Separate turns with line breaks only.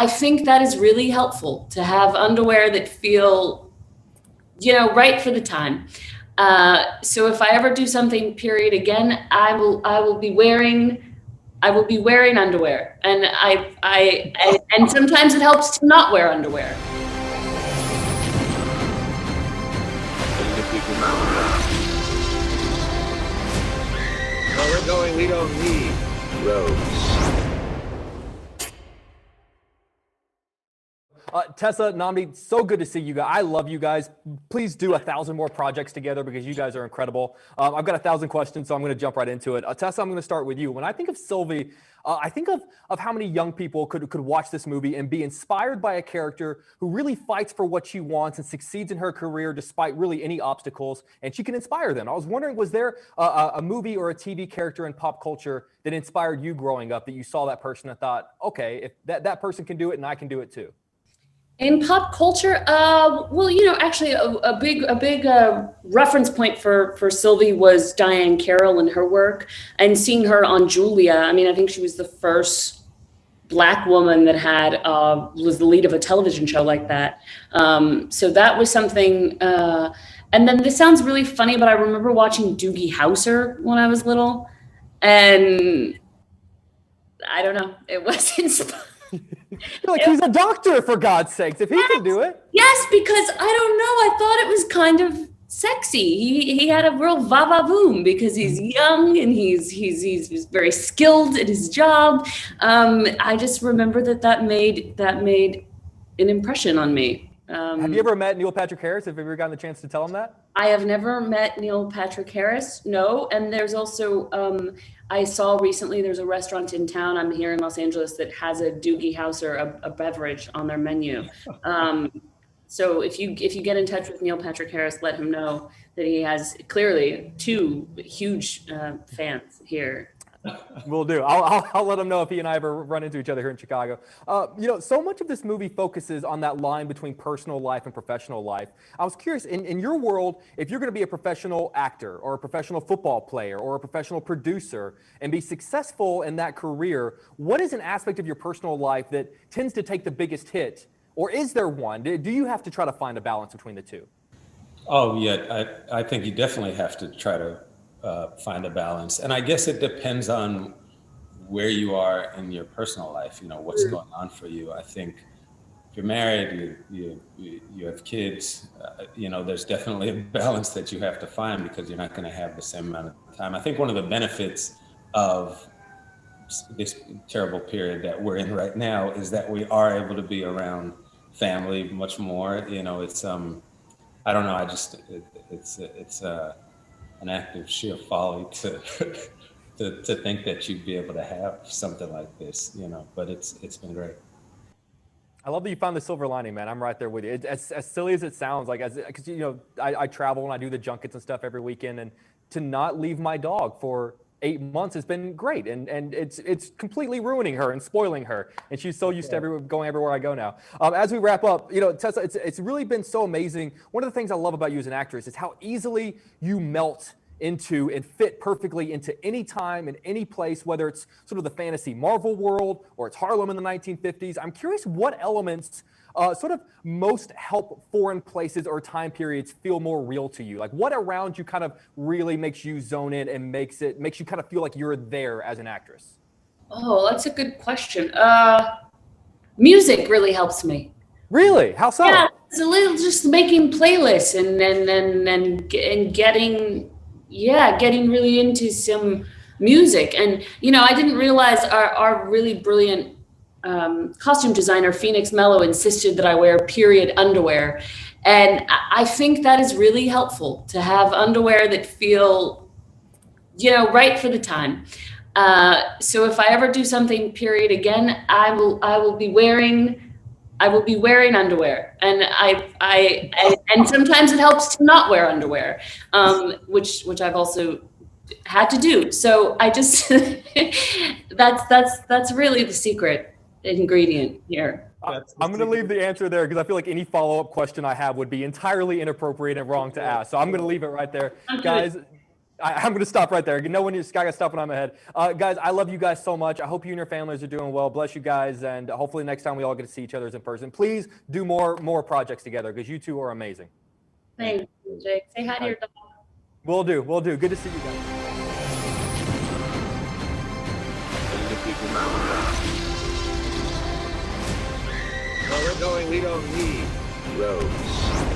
I think that is really helpful to have underwear that feel, right for the time. So if I ever do something period again, I will be wearing underwear, and and sometimes it helps to not wear underwear.
Where we're going, we don't need roads.
Tessa, Nnamdi, so good to see you guys. I love you guys. Please do 1,000 more projects together because you guys are incredible. I've got 1,000 questions, so I'm going to jump right into it. Tessa, I'm going to start with you. When I think of Sylvie, I think of how many young people could watch this movie and be inspired by a character who really fights for what she wants and succeeds in her career despite really any obstacles, and she can inspire them. I was wondering, was there a movie or a TV character in pop culture that inspired you growing up, that you saw that person and thought, okay, if that person can do it and I can do it too?
In pop culture, actually, a big reference point for Sylvie was Diane Carroll and her work, and seeing her on Julia. I mean, I think she was the first Black woman that was the lead of a television show like that. So that was something. And then this sounds really funny, but I remember watching Doogie Howser when I was little, and I don't know, it was inspiring.
He's a doctor, for God's sakes, if he can do it.
Yes, because I don't know, I thought it was kind of sexy. He had a real va-va-voom because he's young and he's very skilled at his job. I just remember that made an impression on me.
Have you ever met Neil Patrick Harris? Have you ever gotten the chance to tell him that?
I have never met Neil Patrick Harris, no. And there's also, I saw recently there's a restaurant in town, I'm here in Los Angeles, that has a Doogie Howser, a beverage on their menu. So if you get in touch with Neil Patrick Harris, let him know that he has clearly 2 huge fans here.
Will do. I'll let him know if he and I ever run into each other here in Chicago. So much of this movie focuses on that line between personal life and professional life. I was curious, in your world, if you're going to be a professional actor or a professional football player or a professional producer and be successful in that career, what is an aspect of your personal life that tends to take the biggest hit? Or is there one? Do you have to try to find a balance between the two?
Oh, yeah. I think you definitely have to try to find a balance. And I guess it depends on where you are in your personal life, what's going on for you. I think if you're married, you have kids, there's definitely a balance that you have to find because you're not going to have the same amount of time. I think one of the benefits of this terrible period that we're in right now is that we are able to be around family much more. It's, I don't know, it's an act of sheer folly to think that you'd be able to have something like this, but it's been great.
I love that you found the silver lining, man. I'm right there with you. As silly as it sounds, because I travel and I do the junkets and stuff every weekend, and to not leave my dog for 8 months has been great, and it's completely ruining her and spoiling her, and she's so used to going everywhere I go now. As we wrap up, Tessa, it's really been so amazing. One of the things I love about you as an actress is how easily you melt into and fit perfectly into any time and any place, whether it's sort of the fantasy Marvel world or it's Harlem in the 1950s. I'm curious what elements sort of most help foreign places or time periods feel more real to you. Like what around you kind of really makes you zone in and makes you kind of feel like you're there as an actress?
Oh, that's a good question. Music really helps me.
Really? How so?
Yeah, it's a little just making playlists and getting really into some music. And I didn't realize our really brilliant costume designer Phoenix Mello insisted that I wear period underwear, and I think that is really helpful to have underwear that feel right for the time. So if I ever do something period again, I will be wearing underwear, and and sometimes it helps to not wear underwear, which I've also had to do. So I just that's really the secret ingredient here.
I'm going to leave the answer there because I feel like any follow-up question I have would be entirely inappropriate and wrong to ask. So I'm going to leave it right there. Guys, I'm going to stop right there. You know when you got stuff on my head. Guys, I love you guys so much. I hope you and your families are doing well. Bless you guys. And hopefully next time we all get to see each other in person. Please do more projects together because you two are amazing.
Thanks, Jake. Say hi to your dog.
Will do. Good to see you guys.
Where we're going, we don't need roads.